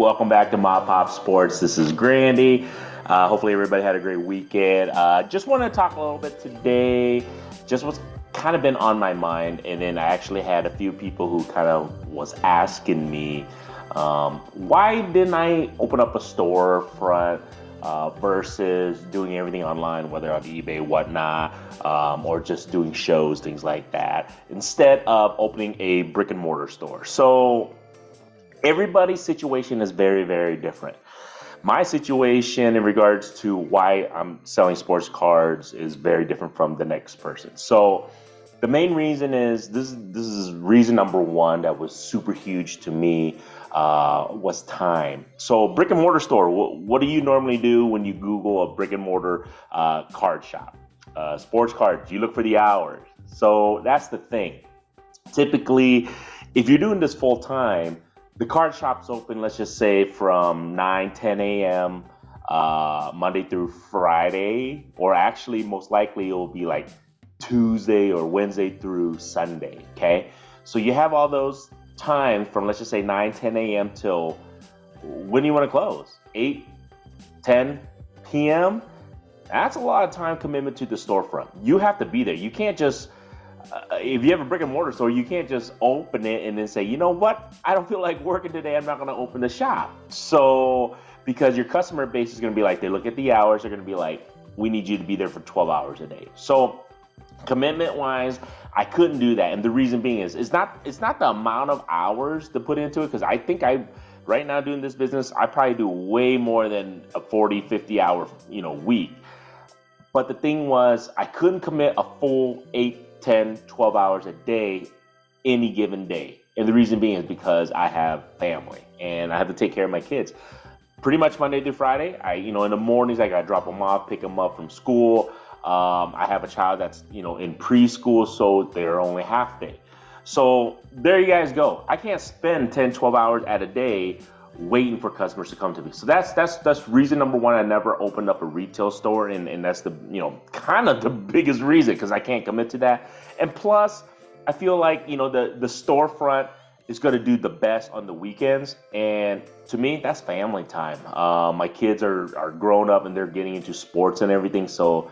Welcome back to MAPOP Sports. This is Grandy. Hopefully everybody had a great weekend. Just want to talk a little bit today, just what's kind of been on my mind. And then I actually had a few people who kind of was asking me, why didn't I open up a storefront versus doing everything online, whether on eBay, whatnot, or just doing shows, things like that, instead of opening a brick and mortar store. So everybody's situation is very, very different. My situation in regards to why I'm selling sports cards is very different from the next person. So the main reason is this is reason number one that was super huge to me, was time. So brick and mortar store, what do you normally do when you Google a brick and mortar card shop? Sports cards, you look for the hours. So that's the thing. Typically, if you're doing this full time, the card shop's open, let's just say from 10 a.m. Monday through Friday, or actually most likely it will be like Tuesday or Wednesday through Sunday, okay? So you have all those times from, let's just say 10 a.m. till when do you want to close? 8, 10 p.m.? That's a lot of time commitment to the storefront. You have to be there. You can't just if you have a brick and mortar store, you can't just open it and then say, you know what, I don't feel like working today, I'm not going to open the shop. So because your customer base is going to be like, they look at the hours, they're going to be like, we need you to be there for 12 hours a day. So commitment wise, I couldn't do that. And the reason being is it's not the amount of hours to put into it, because I think right now doing this business, I probably do way more than a 40, 50 hour week. But the thing was, I couldn't commit a full 8, 10, 12 hours a day, any given day. And the reason being is because I have family and I have to take care of my kids. Pretty much Monday through Friday, in the mornings, I gotta drop them off, pick them up from school. I have a child that's, in preschool, so they're only half day. So there you guys go. I can't spend 10, 12 hours at a day waiting for customers to come to me. So that's reason number one. I never opened up a retail store, and that's the kind of the biggest reason, because I can't commit to that. And plus, I feel like the storefront is going to do the best on the weekends, and to me, that's family time. My kids are grown up and they're getting into sports and everything, so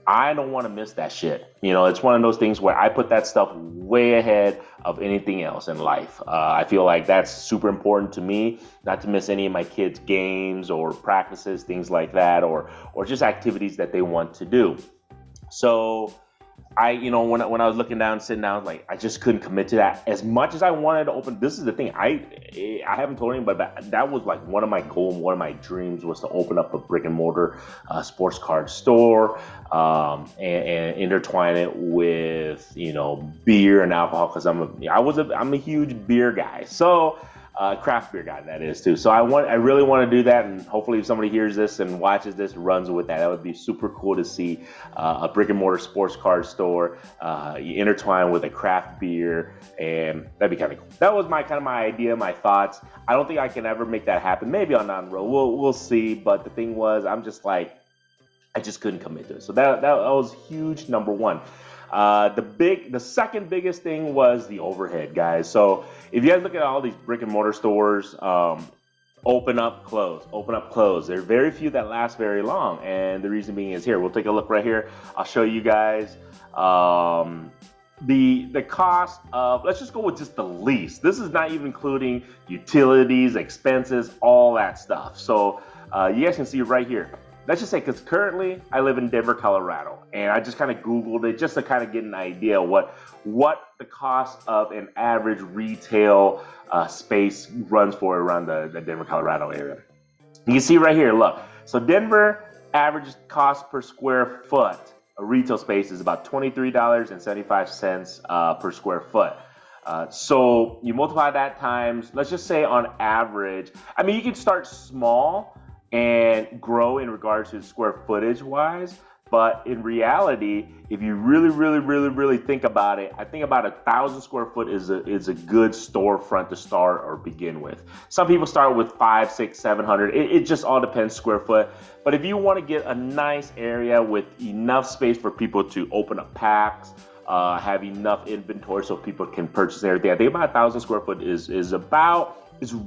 I don't want to miss that shit. It's one of those things where I put that stuff way ahead of anything else in life. I feel like that's super important to me, not to miss any of my kids' games or practices, things like that, or just activities that they want to do. So when I was looking down, sitting down, like I just couldn't commit to that as much as I wanted to open. This is the thing. I haven't told anybody, but that was like one of my goals, one of my dreams was to open up a brick and mortar sports card store, and intertwine it with beer and alcohol, because I'm a huge beer guy. So craft beer guy, that is too. So I really want to do that, and hopefully if somebody hears this and watches this, runs with that, would be super cool to see a brick and mortar sports card store you intertwine with a craft beer, and that'd be kind of cool. That was my idea, my thoughts. I don't think I can ever make that happen. Maybe on down the road, we'll see. But the thing was, I'm just like, I just couldn't commit to it. So that was huge, number one. The second biggest thing was the overhead, guys. So if you guys look at all these brick and mortar stores, open up, close. There are very few that last very long. And the reason being is here. We'll take a look right here. I'll show you guys the cost of, let's just go with just the lease. This is not even including utilities, expenses, all that stuff. So you guys can see right here. Let's just say, because currently I live in Denver, Colorado, and I just kind of Googled it just to kind of get an idea what the cost of an average retail space runs for around the Denver, Colorado area. You can see right here, look. So Denver average cost per square foot, a retail space, is about $23.75 per square foot. So you multiply that times, let's just say on average, you can start small and grow in regards to square footage wise, but in reality, if you really think about it, I think about 1,000 square foot is a good storefront to start or begin with. Some people start with 500, 600, 700. It just all depends square foot. But if you want to get a nice area with enough space for people to open up packs, have enough inventory so people can purchase everything. I think about 1,000 square foot is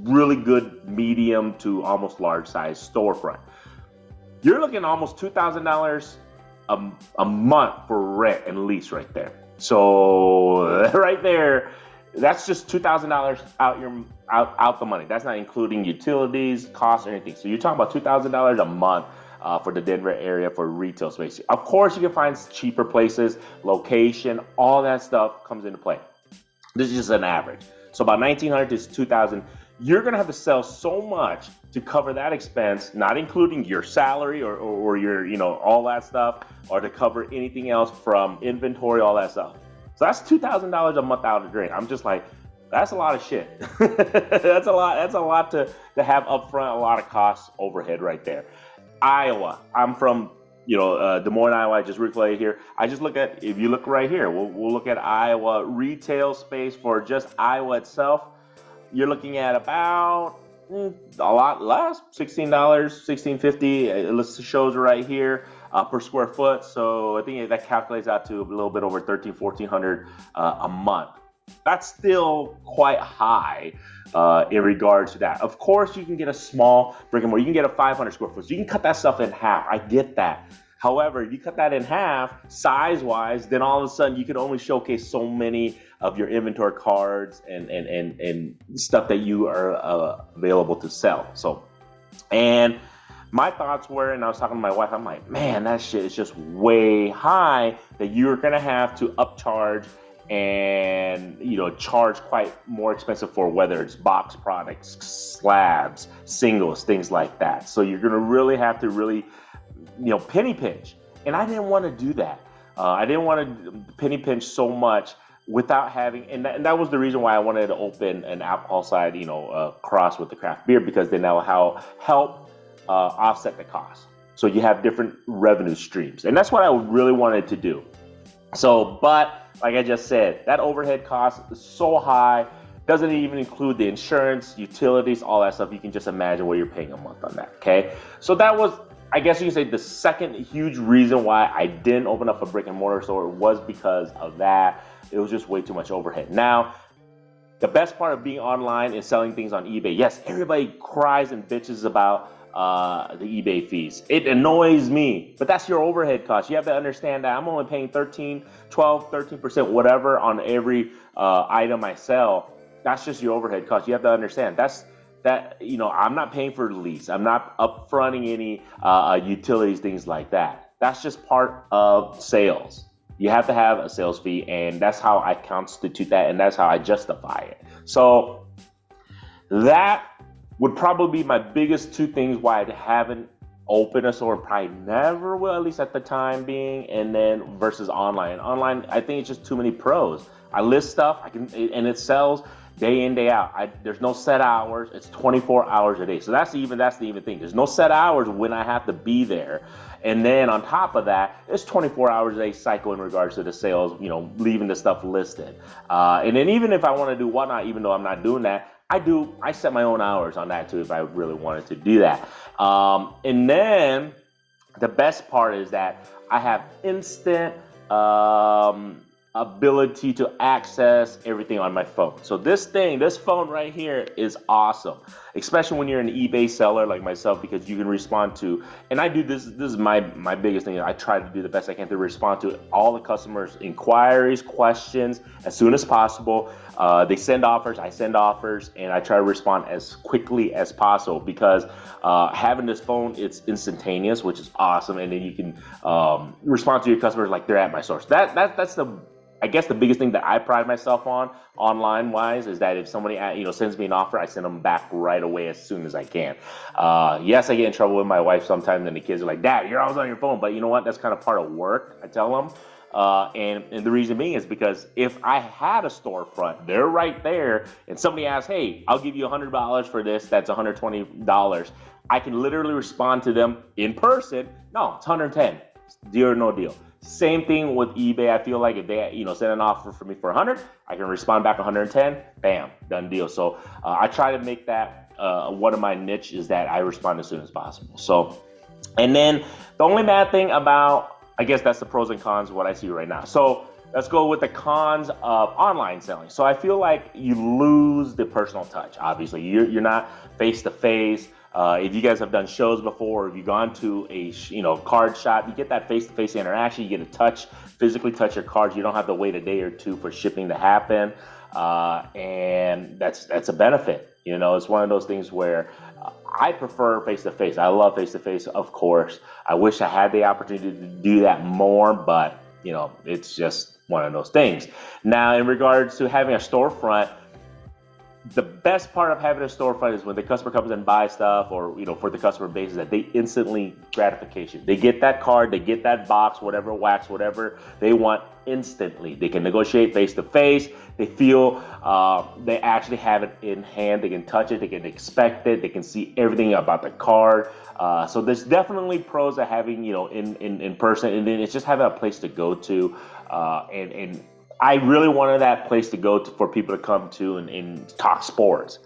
really good medium to almost large size storefront. You're looking at almost $2,000 a month for rent and lease right there. So right there, that's just $2,000 out the money. That's not including utilities, costs, or anything. So you're talking about $2,000 a month for the Denver area for retail space. Of course, you can find cheaper places, location, all that stuff comes into play. This is just an average. So about 1,900 to 2,000. You're going to have to sell so much to cover that expense, not including your salary or your, all that stuff, or to cover anything else from inventory, all that stuff. So that's $2,000 a month out of drain. I'm just like, that's a lot of shit. That's a lot to have upfront, a lot of costs, overhead right there. Iowa. I'm from, Des Moines, Iowa. I just reclaimed here. I just look at, if you look right here, we'll look at Iowa retail space for just Iowa itself. You're looking at about a lot less, $16, $16.50. It shows right here per square foot. So I think that calculates out to a little bit over $1,400 a month. That's still quite high in regards to that. Of course, you can get a small brick and mortar. You can get a 500 square foot. So you can cut that stuff in half. I get that. However, you cut that in half size-wise, then all of a sudden you can only showcase so many of your inventory cards and stuff that you are available to sell. So, and my thoughts were, and I was talking to my wife, I'm like, man, that shit is just way high that you're gonna have to upcharge and charge quite more expensive for whether it's box products, slabs, singles, things like that. So you're gonna really have to penny pinch, and I didn't want to do that. I didn't want to penny pinch so much without having, and that was the reason why I wanted to open an alcohol side, cross with the craft beer, because then that will help offset the cost. So you have different revenue streams, and that's what I really wanted to do. So, but like I just said, that overhead cost is so high, doesn't even include the insurance, utilities, all that stuff. You can just imagine what you're paying a month on that, okay? So that was, I guess you could say, the second huge reason why I didn't open up a brick and mortar store was because of that. It was just way too much overhead. Now, the best part of being online is selling things on eBay. Yes, everybody cries and bitches about the eBay fees. It annoys me, but that's your overhead cost. You have to understand that I'm only paying 13%, whatever on every item I sell. That's just your overhead cost. You have to understand I'm not paying for the lease. I'm not upfronting any utilities, things like that. That's just part of sales. You have to have a sales fee, and that's how I constitute that, and that's how I justify it. So that would probably be my biggest two things why I haven't opened a store, and probably never will, at least at the time being, and then versus online. Online, I think it's just too many pros. I list stuff, and it sells day in, day out. There's no set hours. It's 24 hours a day. So that's the even thing. There's no set hours when I have to be there. And then on top of that, it's 24 hours a day cycle in regards to the sales, leaving the stuff listed. And then even if I want to do whatnot, even though I'm not doing that, I set my own hours on that too if I really wanted to do that. And then the best part is that I have instant ability to access everything on my phone. So this phone right here is awesome, especially when you're an eBay seller like myself, because you can respond to, and I do this is my biggest thing. I try to do the best I can to respond to all the customers' inquiries, questions as soon as possible. They send offers, I send offers, and I try to respond as quickly as possible, because having this phone, it's instantaneous, which is awesome. And then you can respond to your customers like they're at my source. That's I guess the biggest thing that I pride myself on online wise is that if somebody sends me an offer, I send them back right away as soon as I can. Yes, I get in trouble with my wife sometimes, and the kids are like, "Dad, you're always on your phone." But you know what? That's kind of part of work, I tell them. And the reason being is because if I had a storefront, they're right there, and somebody asks, "Hey, I'll give you $100 for this," that's $120. I can literally respond to them in person. No, it's 110. Deal or no deal. Same thing with eBay. I feel like if they send an offer for me for 100, I can respond back 110. Bam, done deal. So I try to make that one of my niche is that I respond as soon as possible. So, and then the only bad thing about, I guess that's the pros and cons of what I see right now. So let's go with the cons of online selling. So I feel like you lose the personal touch. Obviously, you're not face to face. If you guys have done shows before, or if you've gone to a card shop, you get that face to face interaction. You get to physically touch your cards. You don't have to wait a day or two for shipping to happen, and that's a benefit. It's one of those things where I prefer face to face. I love face to face, of course. I wish I had the opportunity to do that more, but it's just one of those things. Now, in regards to having a storefront, the best part of having a storefront is when the customer comes and buys stuff, or for the customer base, is that they instantly gratification. They get that card, they get that box, whatever wax, whatever they want instantly. They can negotiate face to face. They feel they actually have it in hand. They can touch it. They can inspect it. They can see everything about the card. So there's definitely pros to having in person, and then it's just having a place to go to, and I really wanted that place to go to for people to come to and talk sports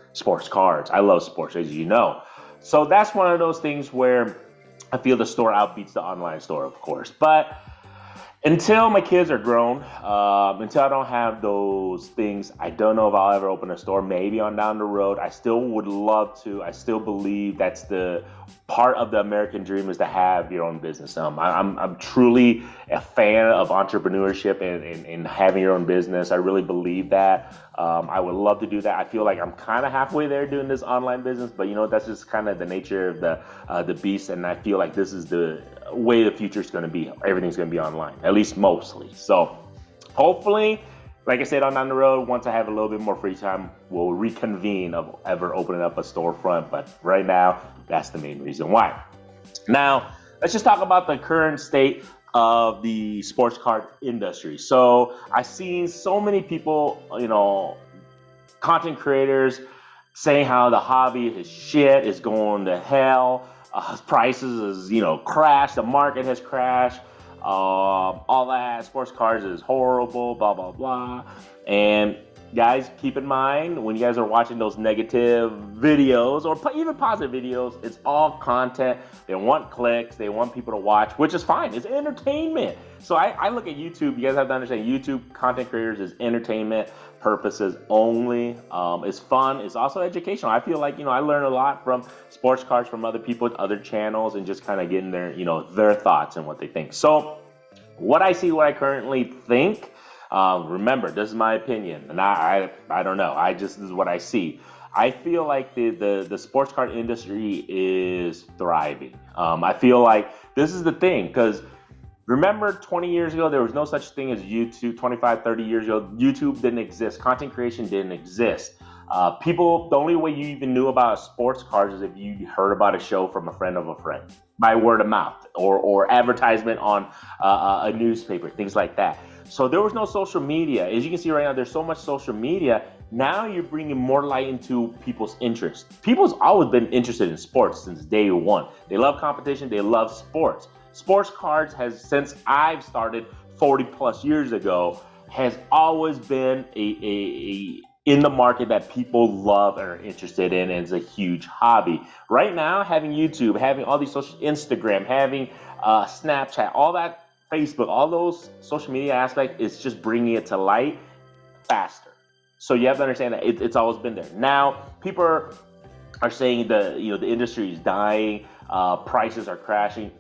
cards. I love sports, as you know. So that's one of those things where I feel the store outbeats the online store, of course. But until my kids are grown, until I don't have those things, I don't know if I'll ever open a store. Maybe on down the road. I still would love to. I still believe that's the part of the American dream, is to have your own business. I'm truly a fan of entrepreneurship and having your own business. I really believe that. I would love to do that. I feel like I'm kind of halfway there doing this online business, but that's just kind of the nature of the beast. And I feel like this is the way the future is going to be. Everything's going to be online, at least mostly. So hopefully, like I said, on down the road, once I have a little bit more free time, we'll reconvene of ever opening up a storefront. But right now, that's the main reason why. Now, let's just talk about the current state of the sports card industry. So I've seen so many people, content creators, saying how the hobby is shit, is going to hell. Prices is, crashed. The market has crashed. All that sports cards is horrible, blah, blah, blah. And guys, keep in mind, when you guys are watching those negative videos or even positive videos, it's all content. They want clicks. They want people to watch, which is fine. It's entertainment. So I look at YouTube. You guys have to understand, YouTube content creators is entertainment purposes only. It's fun. It's also educational. I feel like, I learn a lot from sports cards from other people, other channels, and just kind of getting their thoughts and what they think. So what I currently think, remember, this is my opinion, and I don't know. This is what I see. I feel like the sports card industry is thriving. I feel like this is the thing, because remember 20 years ago, there was no such thing as YouTube. 25, 30 years ago, YouTube didn't exist. Content creation didn't exist. The only way you even knew about sports cards is if you heard about a show from a friend of a friend, by word of mouth, or advertisement on a newspaper, things like that. So there was no social media. As you can see right now, there's so much social media. Now you're bringing more light into people's interests. People's always been interested in sports since day one. They love competition. They love sports. Sports cards has, since I've started 40 plus years ago, has always been a in the market that people love and are interested in, and it's a huge hobby. Right now, having YouTube, having all these social, Instagram, having Snapchat, all that, Facebook, all those social media aspects, is just bringing it to light faster. So you have to understand that it's always been there. Now, people are saying the industry is dying, prices are crashing.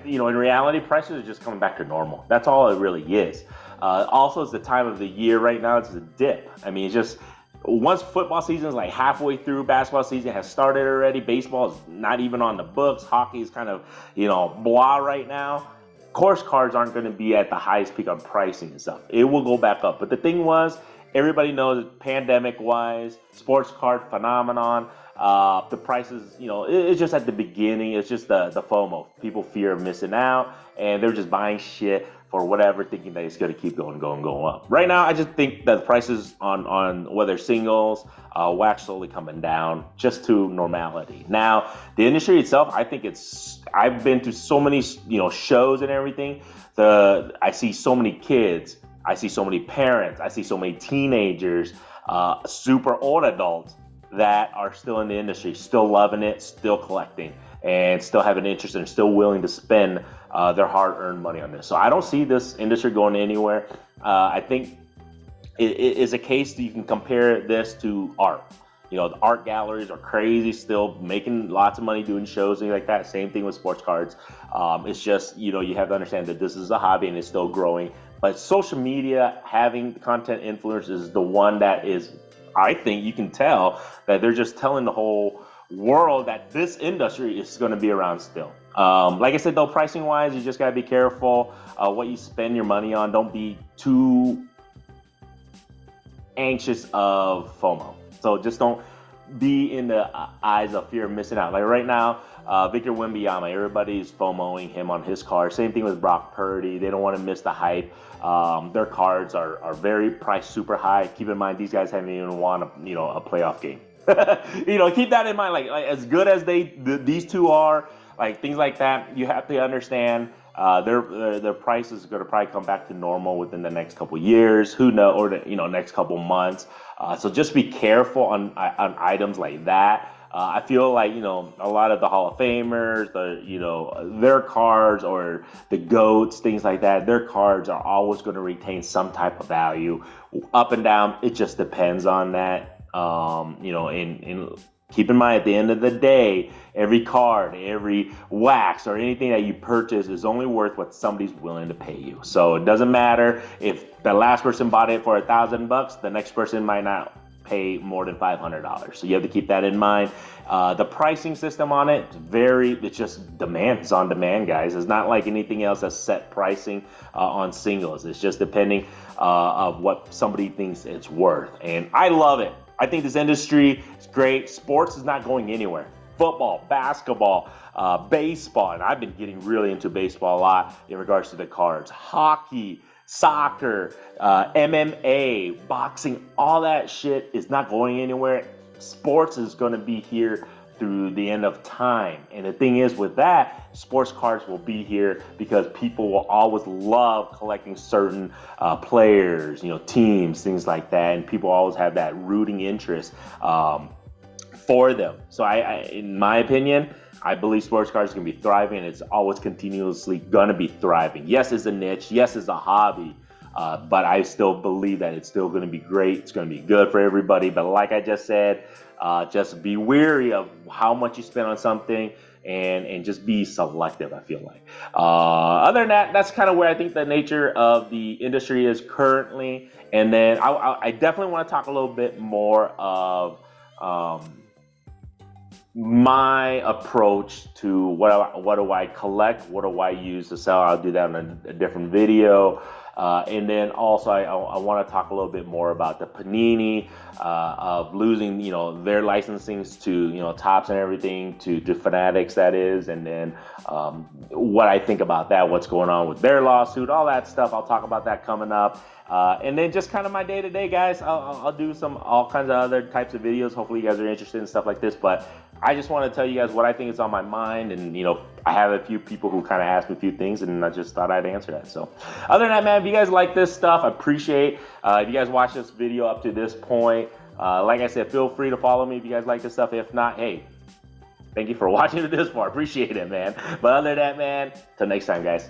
In reality, prices are just coming back to normal. That's all it really is. Also, it's the time of the year right now. It's a dip. I mean, it's just once football season is like halfway through, basketball season has started already. Baseball is not even on the books. Hockey is kind of blah right now. Course cards aren't going to be at the highest peak on pricing and stuff. It will go back up. But the thing was, everybody knows, pandemic-wise, sports card phenomenon. The prices, it's just at the beginning. It's just the FOMO. People fear of missing out, and they're just buying shit for whatever, thinking that it's going to keep going up. Right now, I just think that the prices on whether singles, wax slowly coming down just to normality. Now, the industry itself, I think I've been to so many, shows and everything. I see so many kids. I see so many parents. I see so many teenagers, super old adults that are still in the industry, still loving it, still collecting, and still have an interest and still willing to spend their hard-earned money on this. So I don't see this industry going anywhere. I think it is a case that you can compare this to art. You know, the art galleries are crazy, still making lots of money doing shows and like that. Same thing with sports cards. It's just, you know, you have to understand that this is a hobby and it's still growing. But social media, having content influencers is the one that is, I think you can tell that they're just telling the whole world that this industry is going to be around still. Like I said, though, pricing wise, you just got to be careful what you spend your money on. Don't be too anxious of FOMO. So just don't be in the eyes of fear of missing out. Like right now, Victor Wembanyama, everybody's FOMOing him on his card. Same thing with Brock Purdy. They don't want to miss the hype. Their cards are very priced super high. Keep in mind, these guys haven't even won a playoff game. You know, keep that in mind. Like as good as these two are, like things like that, you have to understand their price is going to probably come back to normal within the next couple years. Who knows, or next couple months. So just be careful on items like that. I feel like, you know, a lot of the Hall of Famers, their cards, or the GOATs, things like that, their cards are always going to retain some type of value. Up and down, it just depends on that. And keep in mind, at the end of the day, every card, every wax, or anything that you purchase is only worth what somebody's willing to pay you. So it doesn't matter if the last person bought it for $1,000, the next person might not pay more than $500. So you have to keep that in mind. The pricing system on it, it's just demands on demand, guys. It's not like anything else that's set pricing on singles. It's just depending of what somebody thinks it's worth. And I love it. I think this industry is great. Sports is not going anywhere. Football, basketball, baseball, and I've been getting really into baseball a lot in regards to the cards. Hockey, soccer, MMA, boxing, all that shit is not going anywhere. Sports is going to be here through the end of time. And the thing is with that, sports cards will be here because people will always love collecting certain players, teams, things like that. And people always have that rooting interest for them. So I in my opinion, I believe sports cards can be thriving. It's always continuously gonna be thriving. Yes, it's a niche. Yes, it's a hobby. But I still believe that it's still gonna be great. It's gonna be good for everybody. But like I just said, just be wary of how much you spend on something and just be selective, I feel like. Other than that, that's kind of where I think the nature of the industry is currently. And then I definitely want to talk a little bit more of my approach to what do I collect, what do I use to sell. I'll do that in a different video. And then also I want to talk a little bit more about the Panini of losing, their licensings to, Topps and everything to Fanatics, that is. And then what I think about that, what's going on with their lawsuit, all that stuff. I'll talk about that coming up. And then just kind of my day-to-day, guys. I'll do all kinds of other types of videos. Hopefully you guys are interested in stuff like this. But I just want to tell you guys what I think is on my mind. And, I have a few people who kind of asked me a few things, and I just thought I'd answer that. So other than that, man, if you guys like this stuff, I appreciate if you guys watch this video up to this point. Like I said, feel free to follow me if you guys like this stuff. If not, hey, thank you for watching it this far. Appreciate it, man. But other than that, man, till next time, guys.